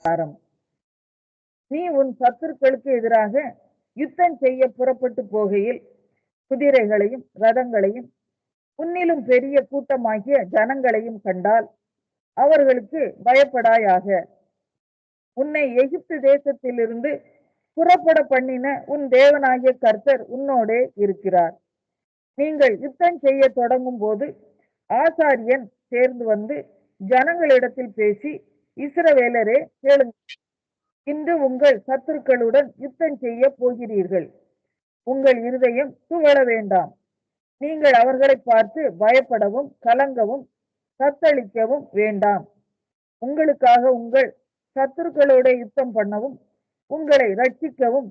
ஆரம். நீ உன் சத்துருக்களுக்கு எதிராக யுத்தம் செய்ய புறப்பட்டு போகையில் குதிரைகளையும் ரதங்களையும் உன்னிலும் பெரிய கூட்டமாகிய ஜனங்களையும் கண்டால் அவர்களுக்கு பயப்படாயாக. உன்னை எகிப்து தேசத்திலிருந்து புறப்பட பண்ணின உன் தேவனாகிய கர்த்தர் உன்னோடே இருக்கிறார். நீங்கள் யுத்தம் செய்ய தொடங்கும் போது ஆசாரியன் சேர்ந்து வந்து ஜனங்களிடத்தில் பேசி, இஸ்ரவேலரே கேளுங்கள், இன்று உங்கள் சத்துருக்களுடன் யுத்தம் செய்ய போகிறீர்கள். உங்கள் இருதயம் துவள வேண்டாம். நீங்கள் அவர்களை பார்த்து பயப்படவும் கலங்கவும் தத்தளிக்கவும் வேண்டாம். உங்களுக்காக உங்கள் சத்துருக்களோட யுத்தம் பண்ணவும் உங்களை ரட்சிக்கவும்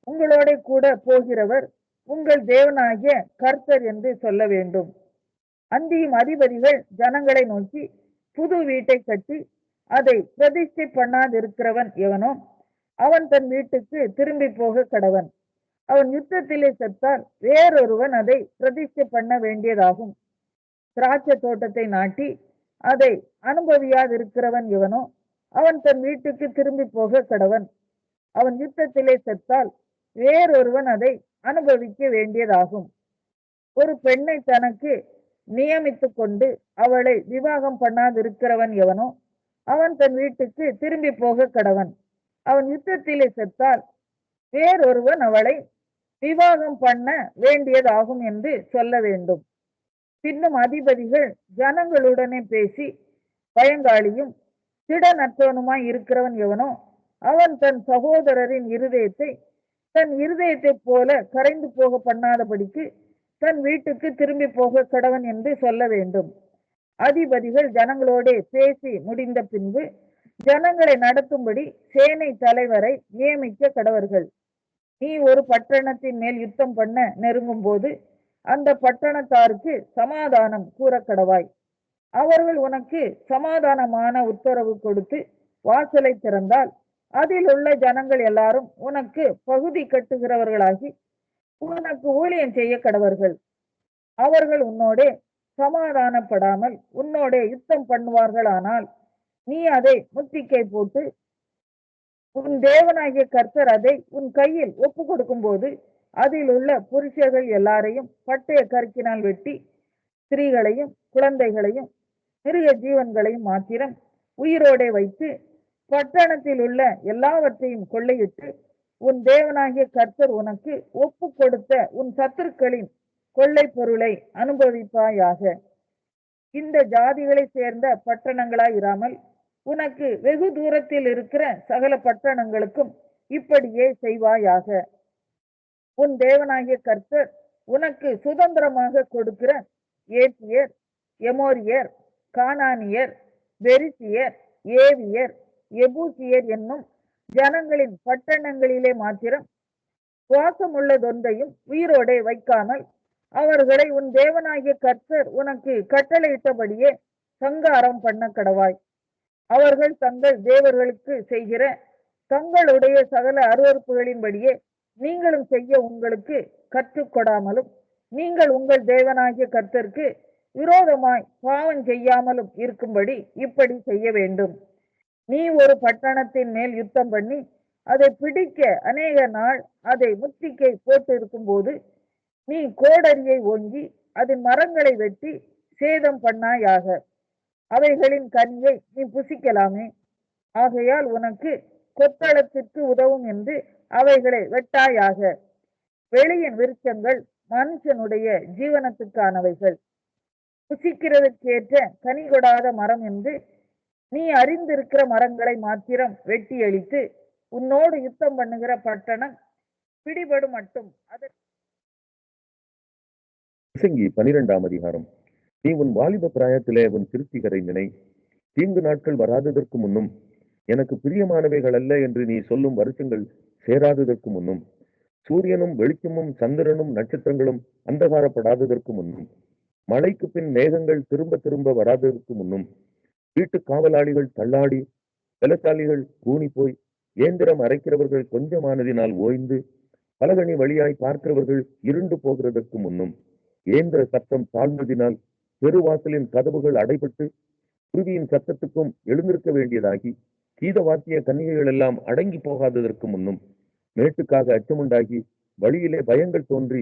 உங்களோட கூட போகிறவர் உங்கள் தேவனாகிய கர்த்தர் என்று சொல்ல வேண்டும். அந்தியும் அதிபதிகள் ஜனங்களை நோக்கி, புது வீட்டை கட்டி அதை பிரதிஷ்டை பண்ணாதிருக்கிறவன் எவனோ அவன் தன் வீட்டுக்கு திரும்பி போக கடவன். அவன் யுத்தத்திலே செத்தால் வேறொருவன் அதை பிரதிஷ்டை பண்ண வேண்டியதாகும். திராட்சை தோட்டத்தை நாட்டி அதை அனுபவியாதிருக்கிறவன் எவனோ அவன் தன் வீட்டுக்கு திரும்பி போக கடவன். அவன் யுத்தத்திலே செத்தால் வேறொருவன் அதை அனுபவிக்க வேண்டியதாகும். ஒரு பெண்ணை தனக்கு நியமித்து கொண்டு அவளை விவாகம் பண்ணாதிருக்கிறவன் எவனோ அவன் தன் வீட்டுக்கு திரும்பி போக கடவன். அவன் யுத்தத்திலே செத்தால் வேறொருவன் அவளை விவாகம் பண்ண வேண்டியதாகும் என்று சொல்ல வேண்டும். பின்னும் அதிபதிகள் ஜனங்களுடனே பேசி, பயங்காளியும் திடனற்றவனுமாய் இருக்கிறவன் எவனோ அவன் தன் சகோதரரின் இருதயத்தை தன் இருதயத்தை போல கரைந்து போக பண்ணாதபடிக்கு தன் வீட்டுக்கு திரும்பி போக கடவன் என்று சொல்ல வேண்டும். அதிபதிகள் ஜனங்களோட பேசி முடிந்த பின்பு ஜனங்களை நடத்தும்படி சேனை தலைவரை நியமிக்க கடவர்கள். நீ ஒரு பட்டணத்தின் மேல் யுத்தம் பண்ண நெருங்கும் போது அந்த பட்டணத்தாருக்கு சமாதானம் கூற கடவாய். அவர்கள் உனக்கு சமாதானமான உத்தரவு கொடுத்து வாசலை திறந்தால் அதில் உள்ள ஜனங்கள் எல்லாரும் உனக்கு பகுதி கட்டுகிறவர்களாகி உனக்கு ஊழியம் செய்ய கடவர்கள். அவர்கள் உன்னோட சமாதானப்படாமல் உன்னோட யுத்தம் பண்ணுவார்களானால் நீ அதை முத்திக்கை போட்டு உன் தேவனாகிய கர்த்தர் அதை உன் கையில் ஒப்பு கொடுக்கும் போது அதில் உள்ள புருஷர்கள் எல்லாரையும் பட்டய கருக்கினால் வெட்டி ஸ்திரீகளையும் குழந்தைகளையும் மிருக ஜீவன்களையும் மாத்திரம் உயிரோட வைத்து பட்டணத்தில் உள்ள எல்லாவற்றையும் கொள்ளையிட்டு உன் தேவனாகிய கர்த்தர் உனக்கு ஒப்பு கொடுத்த உன் சத்துருக்களின் கொள்ளை பொருளை அனுபவிப்பாயாக. இந்த ஜாதிகளை சேர்ந்த பட்டணங்களாய் இராமல் உனக்கு வெகு தூரத்தில் இருக்கிற சகல பட்டணங்களுக்கும் இப்படியே செய்வாயாக. உன் தேவனாகிய கர்த்தர் உனக்கு சுதந்திரமாக கொடுக்கிற ஏத்தியர், எமோரியர், கானானியர், பெரிசியர், ஏவியர், எபூசியர் என்னும் ஜனங்களின் பட்டணங்களிலே மாத்திரம் சுவாசமுள்ளதொன்றையும் உயிரோட வைக்காமல் அவர்களை உன் தேவனாகிய கர்த்தர் உனக்கு கட்டளையிட்டபடியே சங்காரம் பண்ண கடவாய். அவர்கள் தங்கள் தேவர்களுக்கு செய்கிற தங்களுடைய சகல அருவருப்புகளின்படியே நீங்களும் செய்ய உங்களுக்கு கற்றுக்கொடாமலும் நீங்கள் உங்கள் தேவனாகிய கர்த்தருக்கு விரோதமாய் பாவம் செய்யாமலும் இருக்கும்படி இப்படி செய்ய வேண்டும். நீ ஒரு பட்டணத்தின் மேல் யுத்தம் பண்ணி அதை பிடிக்க அநேக நாள் அதை முத்திக்கை போட்டு இருக்கும் போது நீ கோடரியை ஓங்கி அதன் மரங்களை வெட்டி சேதம் பண்ணாயாக. அவைகளின் கனியை நீ புசிக்கலாமே. ஆகையால் உனக்கு கொத்தளத்திற்கு உதவும் என்று அவைகளை வெட்டாயாக. வெளியின் விருட்சங்கள் மனுஷனுடைய ஜீவனத்துக்கானவைகள். புசிக்கிறதுக்கேற்ற கனி கொடாத மரம் என்று நீ அறிந்திருக்கிற மரங்களை மாத்திரம் வெட்டி அழித்து உன்னோடு யுத்தம் பண்ணுகிற பட்டணம் பிடிபடும் மட்டும் அதற்கு. பிரசங்கி 12ஆம் அதிகாரம். நீ உன் வாலிப பிராயத்திலே உன் கிருத்திகரை நினை. தீங்கு நாட்கள் வராததற்கு முன்னும் எனக்கு பிரியமானவைகள் அல்ல என்று நீ சொல்லும் வருஷங்கள் சேராததற்கு முன்னும் சூரியனும் வெளிச்சமும் சந்திரனும் நட்சத்திரங்களும் அந்தகாரப்படாததற்கு முன்னும் மழைக்கு பின் மேகங்கள் திரும்ப திரும்ப வராததற்கு முன்னும் வீட்டு காவலாளிகள் தள்ளாடி பலசாலிகள் கூணி போய் இயந்திரம் அரைக்கிறவர்கள் கொஞ்சமானதினால் ஓய்ந்து பலகணி வழியாய் பார்க்கிறவர்கள் இருண்டு போகிறதற்கு முன்னும் இயந்திர சத்தம் தாழ்ந்ததினால் பெருவாசலின் கதவுகள் அடைபட்டு குருவியின் சத்தத்துக்கும் எழுந்திருக்க வேண்டியதாகி கீத வாத்திய கன்னிகைகள் எல்லாம் அடங்கி போகாததற்கு முன்னும், மேட்டுக்காக அச்சமுண்டாகி வழியிலே பயங்கள் தோன்றி,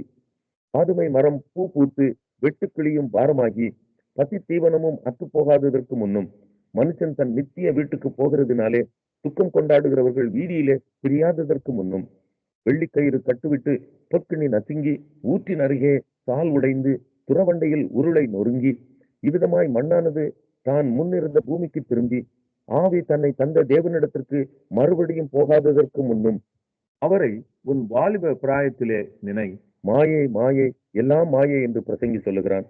பாதுமை மரம் பூ பூத்து வெட்டுக்கிளியும் பாரமாகி பசி தீவனமும் அற்று போகாததற்கு முன்னும், மனுஷன் தன் நித்திய வீட்டுக்கு போகிறதுனாலே துக்கம் கொண்டாடுகிறவர்கள் வீதியிலே பிரியாததற்கு முன்னும், வெள்ளிக்கயிறு கட்டுவிட்டு பொற்கிணி நசுங்கி ஊற்றின் அருகே சால் உடைந்து துறவண்டையில் உருளை நொறுங்கி இவ்விதமாய் மண்ணானது தான் முன்னிருந்த பூமிக்கு திரும்பி ஆவி தன்னை தந்த தேவனிடத்திற்கு மறுபடியும் போகாததற்கு முன்னும் அவரை உன் வாலிப பிராயத்திலே நினை. மாயை மாயை எல்லாம் மாயை என்று பிரசங்கி சொல்லுகிறான்.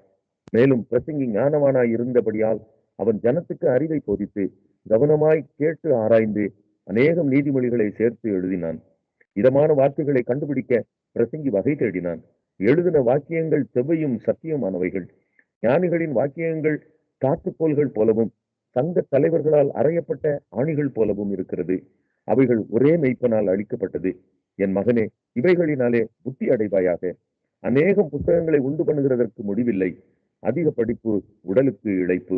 மேலும் பிரசங்கி ஞானவானாய் இருந்தபடியால் அவன் ஜனத்துக்கு அறிவை போதித்து கவனமாய் கேட்டு ஆராய்ந்து அநேகம் நீதிமொழிகளை சேர்த்து எழுதினான். இதமான வார்த்தைகளை கண்டுபிடிக்க பிரசங்கி வகை தேடினான். எழுதின வாக்கியங்கள் செவ்வையும் சத்தியமானவைகள். ஞானிகளின் வாக்கியங்கள் காட்டுக்கோள்கள் போலவும் சங்க தலைவர்களால் அறையப்பட்ட ஆணிகள் போலவும் இருக்கிறது. அவைகள் ஒரே மெய்ப்பனால் அளிக்கப்பட்டது. என் மகனே, இவைகளினாலே புத்தி அடைவாயாக. அநேகம் புத்தகங்களை உண்டு பண்ணுகிறதற்கு முடிவில்லை. அதிக படிப்பு உடலுக்கு இழைப்பு.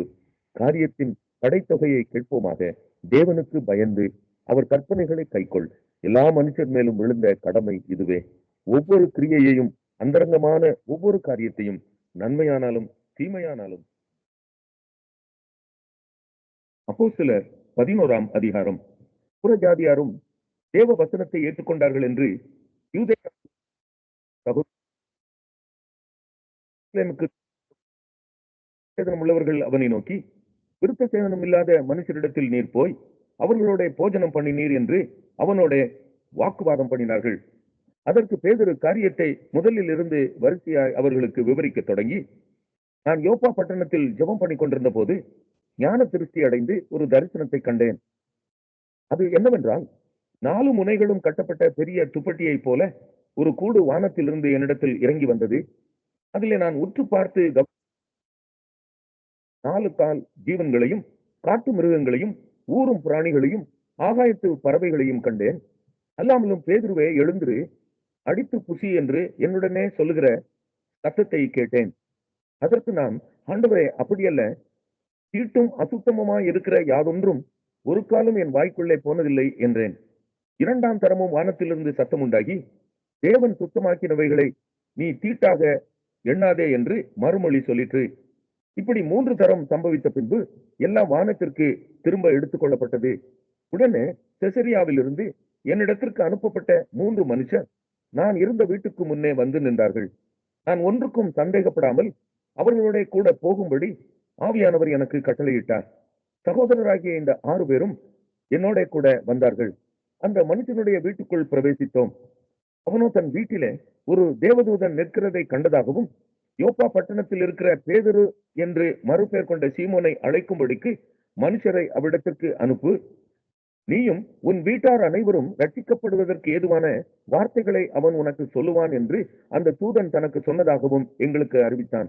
காரியத்தின் படைத்தொகையை கேட்போமாக. தேவனுக்கு பயந்து அவர் கற்பனைகளை கைக்கொள். எல்லா மனுஷர் மேலும் விழுந்த கடமை இதுவே. ஒவ்வொரு கிரியையையும் அந்தரங்கமான ஒவ்வொரு காரியத்தையும் நன்மையானாலும் தீமையானாலும். அப்போஸ்தலர் 11ஆம் அதிகாரம். புறஜாதியாரும் தேவ வசனத்தை ஏற்றுக்கொண்டார்கள் என்று யூதேய உள்ளவர்கள் அவனை நோக்கி, விருத்த சேதனம் இல்லாத மனுஷரிடத்தில் நீர் போய் அவர்களோட போஜனம் பண்ணினீர் என்று அவனோட வாக்குவாதம் பண்ணினார்கள். அதற்கு பேதுரு காரியத்தை முதலில் இருந்து வரிசையாய் அவர்களுக்கு விவரிக்க தொடங்கி, நான் யோப்பா பட்டணத்தில் ஜெபம் பண்ணி கொண்டிருந்த போது ஞான திருஷ்டி அடைந்து ஒரு தரிசனத்தை கண்டேன். அது என்னவென்றால், 4 முனைகளும் கட்டப்பட்ட பெரிய துப்பட்டியை போல ஒரு கூடு வானத்திலிருந்து என்னிடத்தில் இறங்கி வந்தது. அதிலே நான் உற்று பார்த்து 4 கால் ஜீவன்களையும் காட்டு மிருகங்களையும் ஊரும் பிராணிகளையும் ஆகாயத்து பறவைகளையும் கண்டேன். அல்லாமலும் பேதுருவே, எழுந்திரு, அடித்து புசி என்று என்னுடனே சொல்லுகிற சத்தத்தை கேட்டேன். அதற்கு நான், ஆண்டவரே, அப்படியல்ல, தீட்டும் அசுத்தமுமாய் இருக்கிற யாதொன்றும் ஒரு காலம் என் வாய்க்குள்ளே போனதில்லை என்றேன். 2ஆம் தரமும் வானத்திலிருந்து சத்தம் உண்டாகி, தேவன் சுத்தமாக்கினவைகளை நீ தீட்டாக எண்ணாதே என்று மறுமொழி சொல்லிற்று. இப்படி 3 தரம் சம்பவித்த பின்பு எல்லாம் வானத்திற்கு திரும்ப எடுத்துக் கொள்ளப்பட்டது. உடனே செசரியாவிலிருந்து என்னிடத்திற்கு அனுப்பப்பட்ட 3 மனுஷர் நான் இருந்த வீட்டுக்கு முன்னே வந்து நின்றார்கள். நான் ஒன்றுக்கும் சந்தேகப்படாமல் அவர்களோட கூட போகும்படி ஆவியானவர் எனக்கு கட்டளையிட்டார். சகோதரராகிய இந்த 6 பேரும் என்னோட கூட வந்தார்கள். அந்த மனுஷனுடைய வீட்டுக்குள் பிரவேசித்தோம். அவனோ தன் வீட்டிலே ஒரு தேவதூதன் நிற்கிறதை கண்டதாகவும், யோப்பா பட்டணத்தில் இருக்கிற பேதுரு என்று மறுபெயர் கொண்ட சீமோனை அழைக்கும்படிக்கு மனுஷரை அவ்விடத்திற்கு அனுப்பு, நீயும் உன் வீட்டார் அனைவரும் ரட்சிக்கப்படுவதற்கு ஏதுவான வார்த்தைகளை அவன் உனக்கு சொல்லுவான் என்று அந்த தூதன் தனக்கு சொன்னதாகவும் எங்களுக்கு அறிவித்தான்.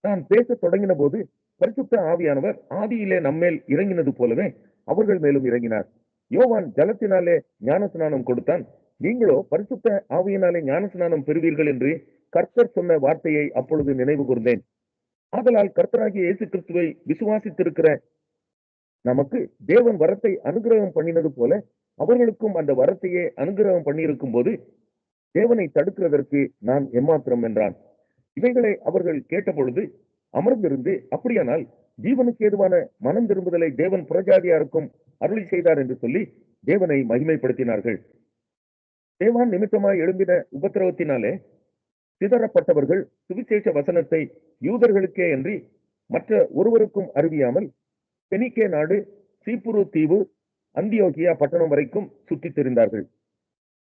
நான் பேசத் தொடங்கின போது பரிசுத்த ஆவியானவர் ஆதியிலே நம்மேல் இறங்கினது போலவே அவர்கள் மேலும் இறங்கினார். யோவான் ஜலத்தினாலே ஞானஸ்நானம் கொடுத்தான், நீங்களோ பரிசுத்த ஆவியினாலே ஞானஸ்நானம் பெறுவீர்கள் என்று கர்த்தர் சொன்ன வார்த்தையை அப்பொழுது நினைவு கூர்ந்தேன். ஆதலால் கர்த்தராகிய இயேசு கிறிஸ்துவை விசுவாசித்திருக்கிற நமக்கு தேவன் வரத்தை அனுகிரகம் பண்ணினது போல அவர்களுக்கும் அந்த வரத்தையே அனுகிரகம் பண்ணியிருக்கும் போது தேவனை தடுக்கிறதற்கு நான் எம்மாத்திரம் என்றான். இவைகளை அவர்கள் கேட்டபொழுது அமர்ந்திருந்து, அப்படியானால் ஜீவனுக்கு ஏதுவான மனம் திரும்புதலை தேவன் புறஜாதியாருக்கும் அருளி செய்தார் என்று சொல்லி தேவனை மகிமைப்படுத்தினார்கள். தேவான் நிமித்தமாய் எழும்பின உபத்திரவத்தினாலே சிதறப்பட்டவர்கள் சுவிசேஷ வசனத்தை யூதர்களுக்கே அன்றி மற்ற ஒருவருக்கும் அறிவியாமல் பெனிக்கே நாடு, சீப்புரு தீவு, அந்தியோகியா பட்டணம் வரைக்கும் சுற்றித் திரிந்தார்கள்.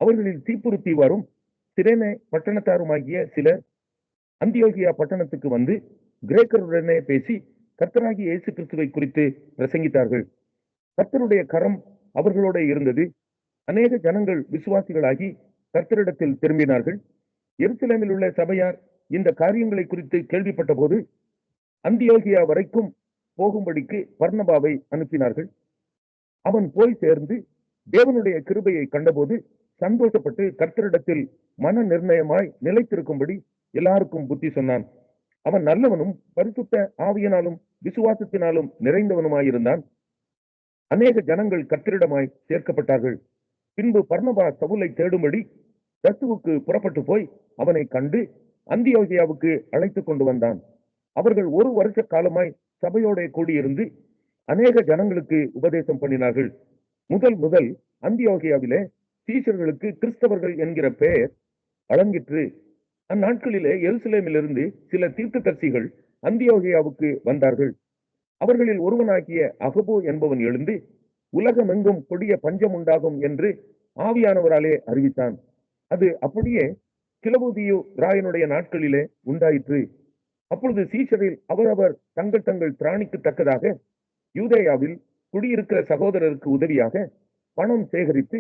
அவர்களில் சீப்புரு தீவாரும் சிரேனே பட்டணத்தாருமாகிய சிலர் அந்தியோகியா பட்டணத்துக்கு வந்து கிரேக்கருடனே பேசி கர்த்தராகிய இயேசு கிறிஸ்துவை குறித்து பிரசங்கித்தார்கள். கர்த்தருடைய கரம் அவர்களோட இருந்தது. அநேக ஜனங்கள் விசுவாசிகளாகி கர்த்தரிடத்தில் திரும்பினார்கள். எருசலேமில் உள்ள சபையார் இந்த காரியங்களை குறித்து கேள்விப்பட்ட போது அந்தியோகியா வரைக்கும் போகும்படிக்கு பர்னபாவை அனுப்பினார்கள். அவன் போய் சேர்ந்து தேவனுடைய கிருபையை கண்டபோது சந்தோஷப்பட்டு கர்த்தரிடத்தில் மன நிர்ணயமாய் நிலைத்திருக்கும்படி எல்லாருக்கும் புத்தி சொன்னான். அவன் நல்லவனும் பரிசுத்த ஆவியினாலும் விசுவாசத்தினாலும் நிறைந்தவனுமாயிருந்தான். அநேக ஜனங்கள் கர்த்தரிடமாய் சேர்க்கப்பட்டார்கள். பின்பு பர்னபா சவுலை தேடும்படி தர்சுவுக்கு புறப்பட்டு போய் அவனை கண்டு அந்தியோகியாவுக்கு அழைத்து கொண்டு வந்தான். அவர்கள் 1 வருஷ காலமாய் சபையோட கூடியிருந்து அநேக ஜனங்களுக்கு உபதேசம் பண்ணினார்கள். முதல் அந்தியோகியாவிலே சீஷர்களுக்கு கிறிஸ்தவர்கள் என்கிற பெயர் வழங்கிற்று. அந்நாட்களிலே எருசலேமிலிருந்து சில தீர்க்கதரிசிகள் அந்தியோகியாவுக்கு வந்தார்கள். அவர்களில் ஒருவனாகிய அகபு என்பவன் எழுந்து உலகமெங்கும் கொடிய பஞ்சம் உண்டாகும் என்று ஆவியானவராலே அறிவித்தான். அது அப்படியே கிலவுதியு ராயனுடைய நாட்களிலே உண்டாயிற்று. அப்பொழுது சீஷரில் அவரவர் தங்கள் திராணிக்கு தக்கதாக யூதேயாவில் குடியிருக்கிற சகோதரருக்கு உதவியாக பணம் சேகரித்து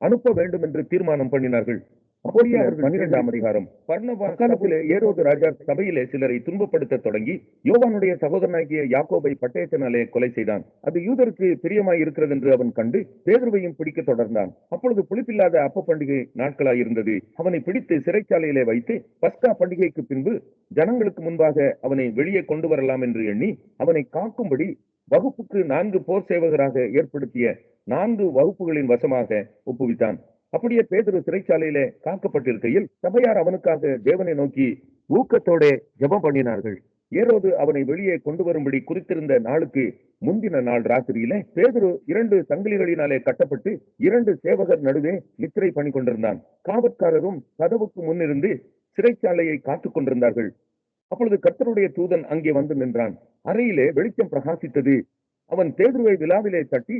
அனுப்ப வேண்டும் என்று தீர்மானம் பண்ணினார்கள். அப்படியே 12ஆம் அதிகாரம். பர்னபா காலத்திலே ஏரோது ராஜா சபையிலே சிலரை துன்பப்படுத்த தொடங்கி யோவானுடைய சகோதரனாகிய யாக்கோபை பட்டயத்தினாலே கொலை செய்தான். அது யூதருக்கு பிரியமாய் இருக்கிறது என்று அவன் கண்டு பேதுருவையும் பிடிக்க தொடர்ந்தான். அப்பொழுது புளிப்பில்லாத அப்ப பண்டிகை நாட்களாயிருந்தது. அவனை பிடித்து சிறைச்சாலையிலே வைத்து பஸ்கா பண்டிகைக்கு பின்பு ஜனங்களுக்கு முன்பாக அவனை வெளியே கொண்டு வரலாம் என்று எண்ணி அவனை காக்கும்படி வகுப்புக்கு 4 போர் சேவகராக ஏற்படுத்திய 4 வகுப்புகளின் வசமாக ஒப்புவித்தான். அப்படியே பேதுரு சிறைச்சாலையிலே காக்கப்பட்டிருக்கையில் சபையார் அவனுக்காக தேவனை நோக்கி ஊக்கத்தோட ஜெபம் பண்ணினார்கள். ஏரோது அவனை வெளியே கொண்டு வரும்படி குறித்திருந்த நாளுக்கு முந்தின நாள் ராத்திரியிலே பேதுரு 2 சங்கிலிகளினாலே கட்டப்பட்டு 2 சேவகர் நடுவே நித்திரை பண்ணி கொண்டிருந்தான். காவற்காரரும் கதவுக்கு முன்னிருந்து சிறைச்சாலையை காத்துக் கொண்டிருந்தார்கள். அப்பொழுது கர்த்தருடைய தூதன் அங்கே வந்து நின்றான். அறையிலே வெளிச்சம் பிரகாசித்தது. அவன் பேதுருவை விலாவிலே தட்டி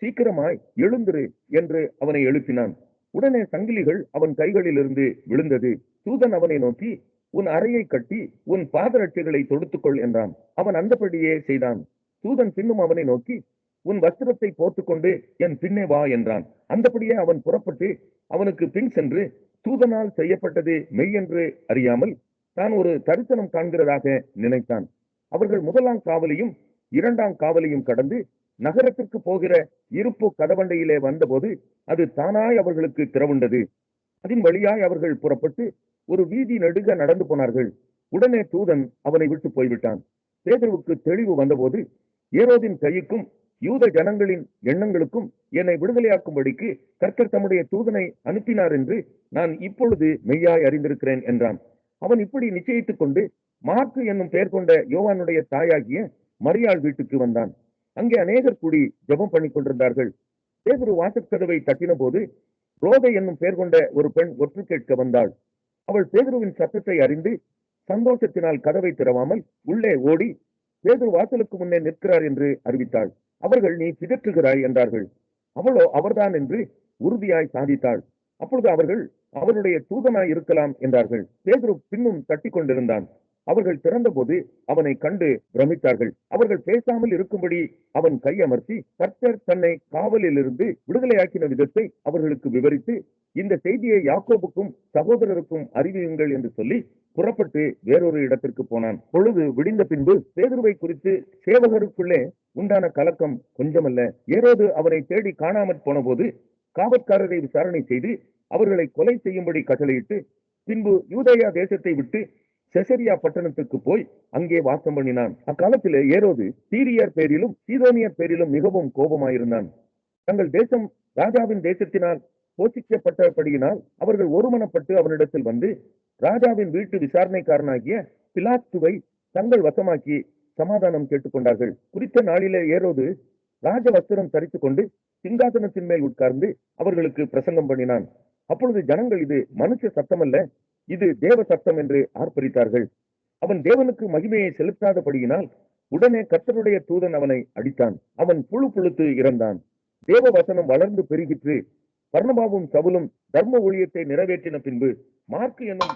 சீக்கிரமாய் எழுந்திரு என்று அவனை எழுப்பினான். உடனே சங்கிலிகள் அவன் கைகளில் இருந்து விழுந்தது. தூதன் அவனை நோக்கி உன் அறையை கட்டி உன் பாதரட்சைகளை தொடுத்துக்கொள் என்றான். அவன் அந்தபடியே செய்தான். தூதன் பின்னும் அவனை நோக்கி உன் வஸ்திரத்தை போர்த்துக்கொண்டு என் பின்னே வா என்றான். அந்தபடியே அவன் புறப்பட்டு அவனுக்கு பின் சென்று தூதனால் செய்யப்பட்டது மெய் என்று அறியாமல் தான் ஒரு தரிசனம் காண்கிறதாக நினைத்தான். அவர்கள் 1ஆம் காவலையும் 2ஆம் காவலையும் கடந்து நகரத்திற்கு போகிற இருப்பு கதவண்டையிலே வந்தபோது அது தானாய் அவர்களுக்கு திறவுண்டது. அதன் வழியாய் அவர்கள் புறப்பட்டு ஒரு வீதி நெடுக நடந்து போனார்கள். உடனே தூதன் அவனை விட்டு போய்விட்டான். பேதுருவுக்கு தெளிவு வந்தபோது ஏரோதின் கைக்கும் யூத ஜனங்களின் எண்ணங்களுக்கும் என்னை விடுதலையாக்கும்படிக்கு கர்த்தர் தம்முடைய தூதனை அனுப்பினார் என்று நான் இப்பொழுது மெய்யாய் அறிந்திருக்கிறேன் என்றான். அவன் இப்படி நிச்சயித்துக் கொண்டு மாற்கு என்னும் பெயர் கொண்ட யோவானுடைய தாயாகிய மரியாள் வீட்டுக்கு வந்தான். அங்கே அநேகர் கூடி ஜெபம் பண்ணி கொண்டிருந்தார்கள். பேதுரு வாசற்கதவை தட்டின போது ரோதை என்னும் பெயர் கொண்ட ஒரு பெண் ஒற்று கேட்க வந்தாள். அவள் பேதுருவின் சத்தத்தை அறிந்து சந்தோஷத்தினால் கதவை திறவாமல் உள்ளே ஓடி பேதுரு வாசலுக்கு முன்னே நிற்கிறார் என்று அறிவித்தாள். அவர்கள் நீ பிதற்றுகிறாய் என்றார்கள். அவளோ அவர்தான் என்று உறுதியாய் சாதித்தாள். அப்பொழுது அவர்கள் அவருடைய தூதனாய் இருக்கலாம் என்றார்கள். பேதுரு பின்னும் தட்டி கொண்டிருந்தான். அவர்கள் திறந்தபோது அவனை கண்டு பிரமித்தார்கள். அவர்கள் பேசாமல் இருக்கும்படி அவன் கையமர்த்தி கர்த்தர் தன்னை காவலிலிருந்து விடுதலையாக்கின விதத்தை அவர்களுக்கு விவரித்து இந்த செய்தியை யாக்கோபுக்கும் சகோதரருக்கும் அறிவியுங்கள் என்று சொல்லி புறப்பட்டு வேறொரு இடத்திற்கு போனான். பொழுது விடிந்த பின்பு பேதுருவை குறித்து சேவகருக்குள்ளே உண்டான கலக்கம் கொஞ்சமல்ல. ஏரோது அவனை தேடி காணாமற் போன போது காவற்காரரை விசாரணை செய்து அவர்களை கொலை செய்யும்படி கட்டளையிட்டு பின்பு யூதேயா தேசத்தை விட்டு செசரியா பட்டணத்துக்கு போய் அங்கே வாசம் பண்ணினான். அக்காலத்திலே ஏரோது சீரியர் பேரிலும் சீதோனியர் பேரிலும் மிகவும் கோபமாயிருந்தான். தங்கள் தேசம் ராஜாவின் தேசத்தினால் போஷிக்கப்பட்டபடியினால் அவர்கள் ஒருமனப்பட்டு அவனிடத்தில் வந்து ராஜாவின் வீட்டு விசாரணைக்காரனாகிய பிலாத்துவை தங்கள் வசமாக்கி சமாதானம் கேட்டுக்கொண்டார்கள். குறித்த நாளிலே ஏரோது ராஜ வஸ்திரம் தரித்துக் கொண்டு சிங்காசனத்தின் மேல் உட்கார்ந்து அவர்களுக்கு பிரசங்கம் பண்ணினான். அப்பொழுது ஜனங்கள் இது மனுஷ சத்தமல்ல, இது தேவ சத்தம் என்று ஆர்ப்பரித்தார்கள். அவன் தேவனுக்கு மகிமையை செலுத்தாதபடியினால் உடனே கர்த்தருடைய தூதன் அவனை அடித்தான். அவன் புழு புழுத்து இறந்தான். தேவ வசனம் வளர்ந்து பெருகிற்று. பர்னபாவும் சவுலும் தர்ம ஊழியத்தை நிறைவேற்றின பின்பு மாற்கு என்னும்